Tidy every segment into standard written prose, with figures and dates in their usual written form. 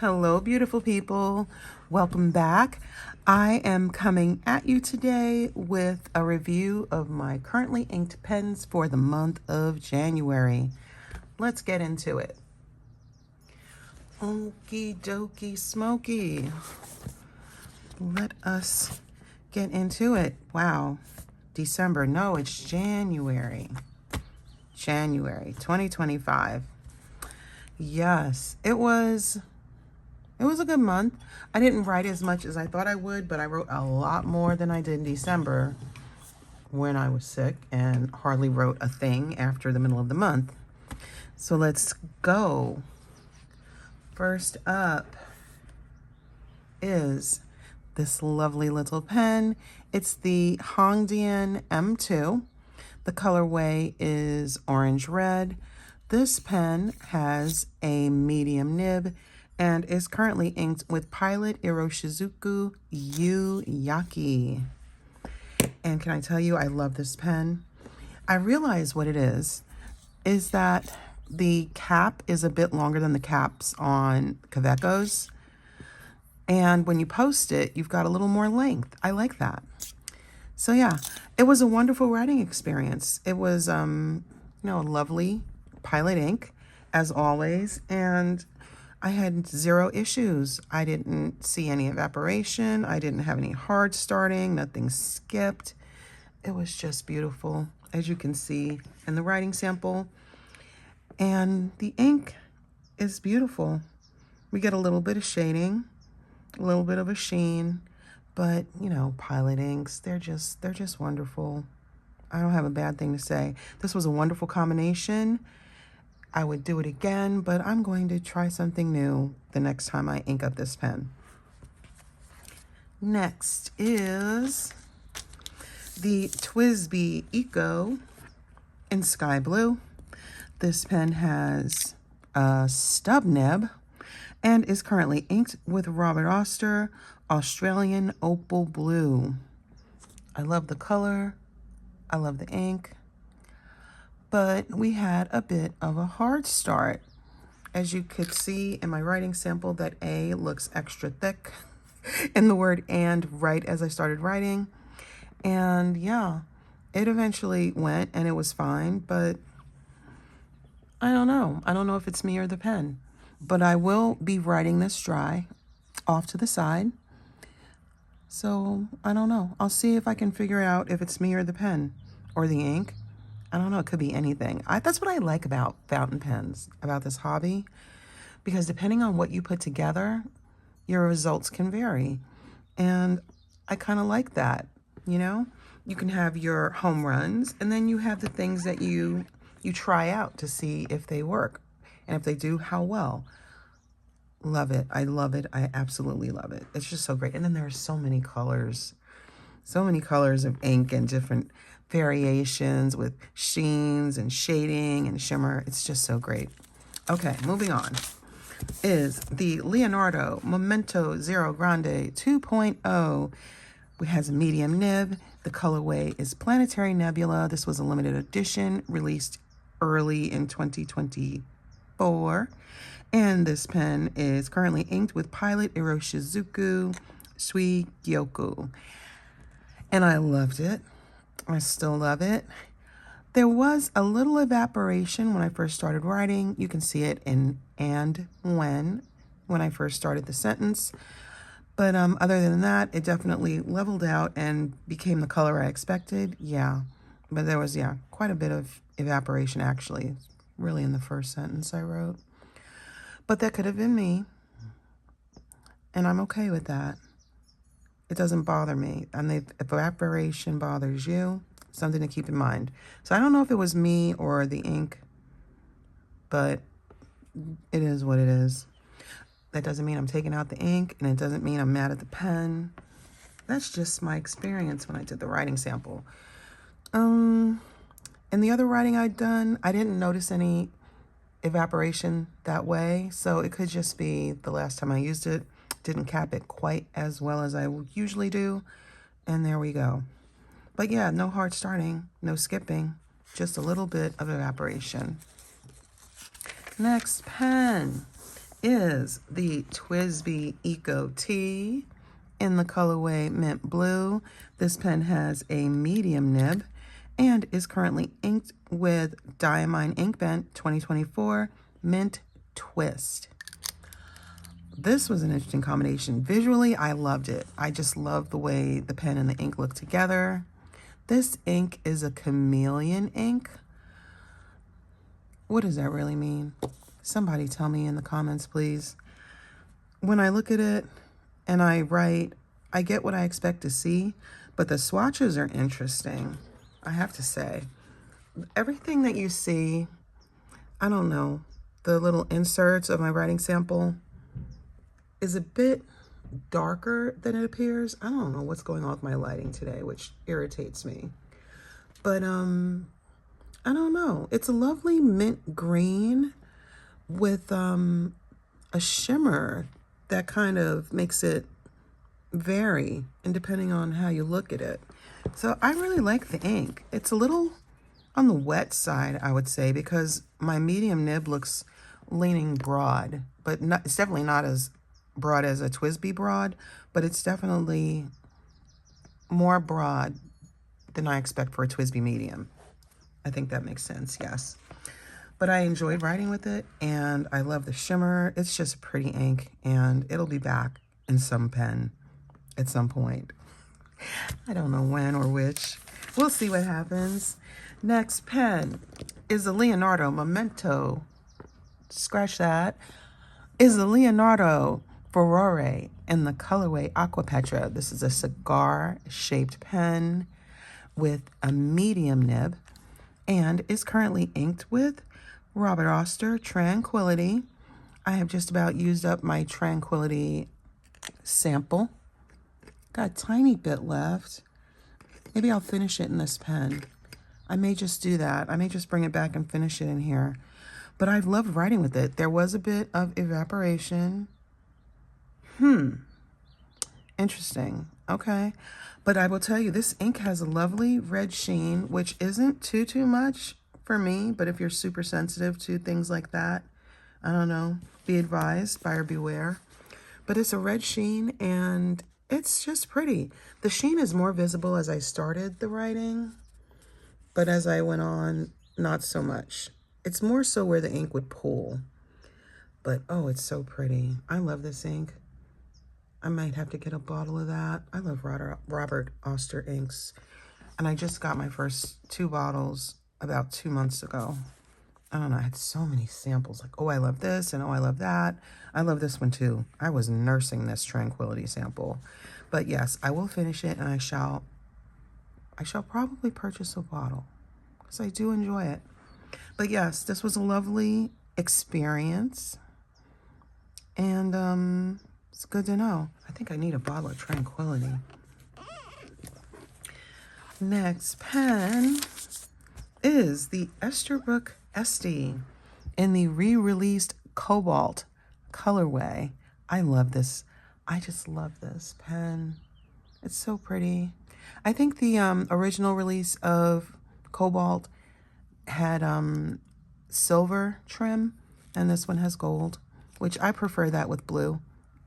Hello, beautiful people. Welcome back. I am coming at you today with a review of my currently inked pens for the month of January. Let's get into it. Okie dokie smoky. Let us get into it. Wow. December. No, it's January. January 2025. Yes, it was a good month. I didn't write as much as I thought I would, but I wrote a lot more than I did in December when I was sick and hardly wrote a thing after the middle of the month. So let's go. First up is this lovely little pen. It's the Hongdian M2. The colorway is orange red. This pen has a medium nib and is currently inked with Pilot Iroshizuku Yaki. And can I tell you, I love this pen. I realize what it is that the cap is a bit longer than the caps on Kavekos. And when you post it, you've got a little more length. I like that. So yeah, it was a wonderful writing experience. It was, lovely Pilot ink, as always, and I had 0 issues. I didn't see any evaporation. I didn't have any hard starting. Nothing skipped. It was just beautiful, as you can see in the writing sample. And the ink is beautiful. We get a little bit of shading, a little bit of a sheen, but Pilot inks, they're just wonderful. I don't have a bad thing to say. This was a wonderful combination. I would do it again, but I'm going to try something new the next time I ink up this pen. Next is the TWSBI Eco in Sky Blue. This pen has a stub nib and is currently inked with Robert Oster, Australian Opal Blue. I love the color. I love the ink. But we had a bit of a hard start. As you could see in my writing sample, that A looks extra thick in the word "and" right as I started writing. And yeah, it eventually went and it was fine, but I don't know. I don't know if it's me or the pen. But I will be writing this dry off to the side. So I don't know. I'll see if I can figure out if it's me or the pen or the ink. I don't know, it could be anything. That's what I like about fountain pens, about this hobby, because depending on what you put together, your results can vary. And I kind of like that, You can have your home runs, and then you have the things that you try out to see if they work. And if they do, how well. Love it. I love it. I absolutely love it. It's just so great. And then there are so many colors of ink and different variations with sheens and shading and shimmer. It's just so great. Okay, moving on is the Leonardo Momento Zero Grande 2.0. It has a medium nib. The colorway is Planetary Nebula. This was a limited edition released early in 2024. And this pen is currently inked with Pilot Iroshizuku Sui Gyoku. And I loved it. I still love it. There was a little evaporation when I first started writing. You can see it in "and when" I first started the sentence. But other than that, it definitely leveled out and became the color I expected. Yeah, but there was, quite a bit of evaporation actually, really in the first sentence I wrote. But that could have been me. And I'm okay with that. It doesn't bother me. And the evaporation bothers you, something to keep in mind. So I don't know if it was me or the ink, but it is what it is. That doesn't mean I'm taking out the ink, and it doesn't mean I'm mad at the pen. That's just my experience when I did the writing sample. In the other writing I'd done, I didn't notice any evaporation that way, so it could just be the last time I used it. Didn't cap it quite as well as I usually do, and there we go. But yeah, no hard starting, no skipping, just a little bit of evaporation. Next pen is the TWSBI Eco T in the colorway Mint Blue. This pen has a medium nib and is currently inked with Diamine Inkvent 2024 Mint Twist. This was an interesting combination. Visually, I loved it. I just love the way the pen and the ink look together. This ink is a chameleon ink. What does that really mean? Somebody tell me in the comments, please. When I look at it and I write, I get what I expect to see, but the swatches are interesting, I have to say. Everything that you see, I don't know, the little inserts of my writing sample is a bit darker than it appears. I don't know what's going on with my lighting today, which irritates me. But I don't know. It's a lovely mint green with a shimmer that kind of makes it vary, and depending on how you look at it. So I really like the ink. It's a little on the wet side, I would say, because my medium nib looks leaning broad, but it's definitely not as broad as a TWSBI broad, but it's definitely more broad than I expect for a TWSBI medium. I think that makes sense, yes. But I enjoyed writing with it, and I love the shimmer. It's just a pretty ink, and it'll be back in some pen at some point. I don't know when or which. We'll see what happens. Next pen is a Leonardo Memento. Scratch that. Is a Leonardo Furore in the colorway Aquapetra. This is a cigar-shaped pen with a medium nib and is currently inked with Robert Oster Tranquility. I have just about used up my Tranquility sample. Got a tiny bit left. Maybe I'll finish it in this pen. I may just do that. I may just bring it back and finish it in here. But I've loved writing with it. There was a bit of evaporation. Interesting. Okay. But I will tell you, this ink has a lovely red sheen, which isn't too much for me. But if you're super sensitive to things like that, I don't know, be advised, buyer beware. But it's a red sheen, and it's just pretty. The sheen is more visible as I started the writing, but as I went on, not so much. It's more so where the ink would pool. But, oh, it's so pretty. I love this ink. I might have to get a bottle of that. I love Robert Oster inks. And I just got my first 2 bottles about 2 months ago. I don't know, I had so many samples. Like, oh, I love this, and oh, I love that. I love this one too. I was nursing this Tranquility sample. But yes, I will finish it, and I shall probably purchase a bottle, because I do enjoy it. But yes, this was a lovely experience. And it's good to know. I think I need a bottle of Tranquility. Next pen is the Esterbrook Estie in the re-released Cobalt colorway. I love this. I just love this pen. It's so pretty. I think the original release of Cobalt had silver trim, and this one has gold, which I prefer that with blue.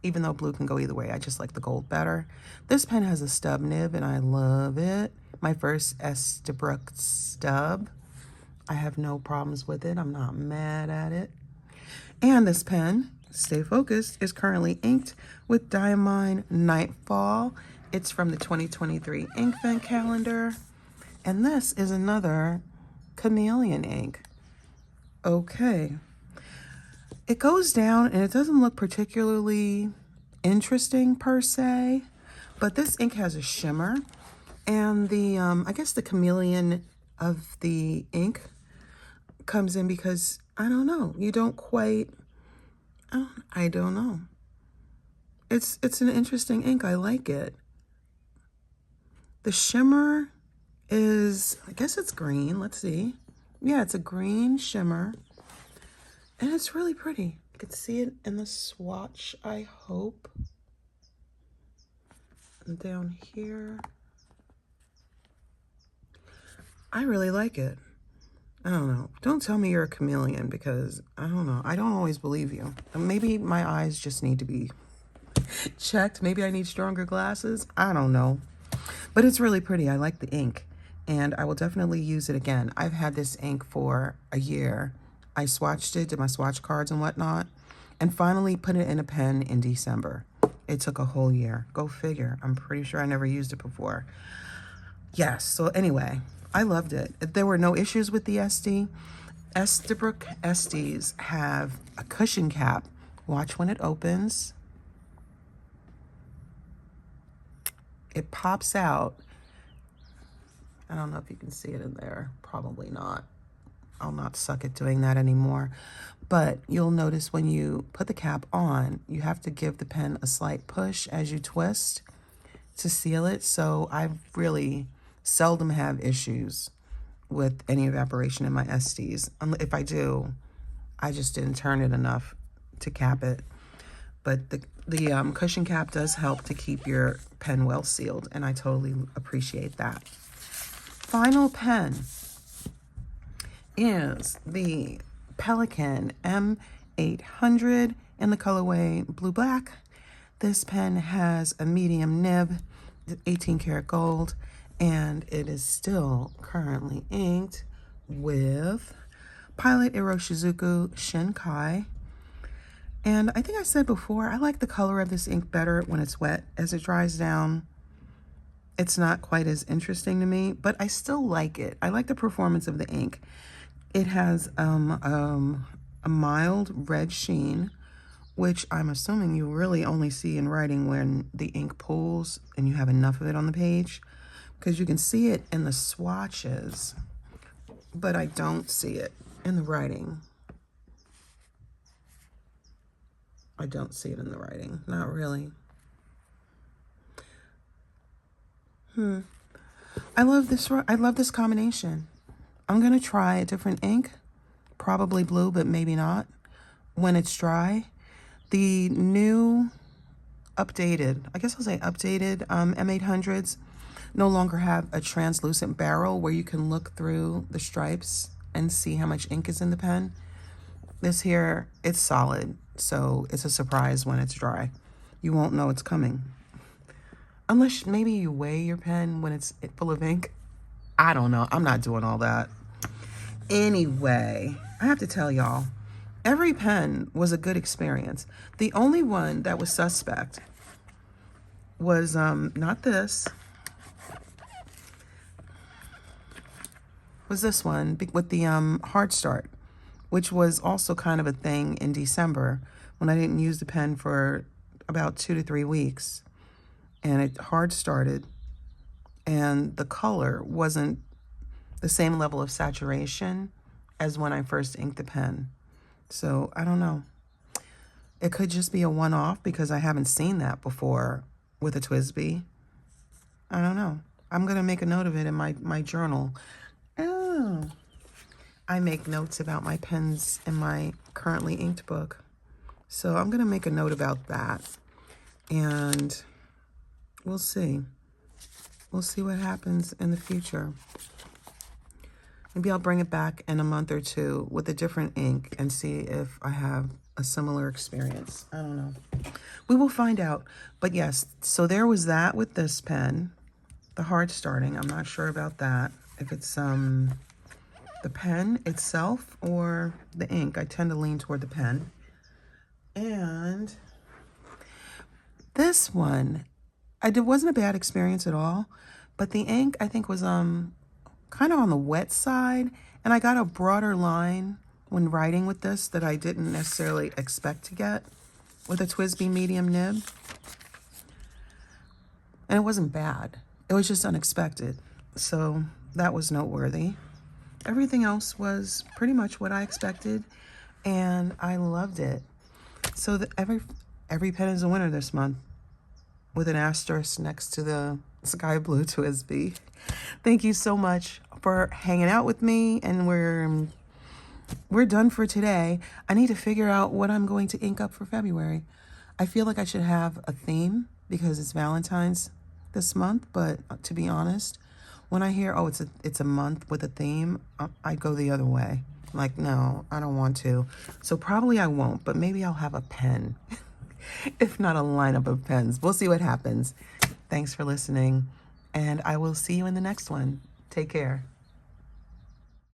Even though blue can go either way, I just like the gold better. This pen has a stub nib, and I love it. My first Esterbrook stub. I have no problems with it. I'm not mad at it. And this pen, stay focused, is currently inked with Diamine Nightfall. It's from the 2023 Inkvent calendar. And this is another chameleon ink. Okay. It goes down, and it doesn't look particularly interesting per se, but this ink has a shimmer, and the I guess the chameleon of the ink comes in because I don't know. You don't quite. I don't know. It's an interesting ink. I like it. The shimmer is, I guess it's green. Let's see. Yeah, it's a green shimmer. And it's really pretty. You can see it in the swatch, I hope. And down here. I really like it. I don't know. Don't tell me you're a chameleon because I don't know. I don't always believe you. Maybe my eyes just need to be checked. Maybe I need stronger glasses. I don't know. But it's really pretty. I like the ink and I will definitely use it again. I've had this ink for a year. I swatched it, did my swatch cards and whatnot, and finally put it in a pen in December. It took a whole year. Go figure. I'm pretty sure I never used it before. Yes, so anyway, I loved it. There were no issues with the Estie. Esterbrook Esties have a cushion cap. Watch when it opens. It pops out. I don't know if you can see it in there. Probably not. I'll not suck at doing that anymore. But you'll notice when you put the cap on, you have to give the pen a slight push as you twist to seal it. So I really seldom have issues with any evaporation in my Esties. If I do, I just didn't turn it enough to cap it. But the cushion cap does help to keep your pen well sealed, and I totally appreciate that. Final pen is the Pelikan M800 in the colorway blue black. This pen has a medium nib, 18 karat gold, and it is still currently inked with Pilot Iroshizuku Shin. And I think I said before, I like the color of this ink better when it's wet. As it dries down, it's not quite as interesting to me, but I still like it. I like the performance of the ink. It has a mild red sheen, which I'm assuming you really only see in writing when the ink pools and you have enough of it on the page, because you can see it in the swatches, but I don't see it in the writing. I don't see it in the writing, not really. I love this combination. I'm gonna try a different ink, probably blue, but maybe not, when it's dry. The new updated, I guess I'll say updated M800s no longer have a translucent barrel where you can look through the stripes and see how much ink is in the pen. This here, it's solid, so it's a surprise when it's dry. You won't know it's coming. Unless maybe you weigh your pen when it's full of ink. I don't know. I'm not doing all that. Anyway, I have to tell y'all, every pen was a good experience. The only one that was suspect was not this. Was this one with the hard start, which was also kind of a thing in December when I didn't use the pen for about 2 to 3 weeks, and it hard started, and the color wasn't the same level of saturation as when I first inked the pen. So I don't know. It could just be a one-off because I haven't seen that before with a TWSBI. I don't know. I'm gonna make a note of it in my journal. Oh, I make notes about my pens in my currently inked book. So I'm gonna make a note about that, and we'll see. We'll see what happens in the future. Maybe I'll bring it back in a month or two with a different ink and see if I have a similar experience. I don't know. We will find out. But yes, so there was that with this pen, the hard starting. I'm not sure about that. If it's the pen itself or the ink. I tend to lean toward the pen. And this one, it wasn't a bad experience at all, but the ink I think was kind of on the wet side, and I got a broader line when writing with this that I didn't necessarily expect to get with a TWSBI medium nib. And it wasn't bad. It was just unexpected. So that was noteworthy. Everything else was pretty much what I expected, and I loved it. So every pen is a winner this month, with an asterisk next to the sky blue TWSBI. Thank you so much for hanging out with me, and we're done for today. I need to figure out what I'm going to ink up for February. I feel like I should have a theme because it's Valentine's this month, but to be honest, When I hear, oh, it's a month with a theme, I go the other way. Like, no, I don't want to. So probably I won't, but maybe I'll have a pen. If not a lineup of pens. We'll see what happens. Thanks for listening, and I will see you in the next one. Take care.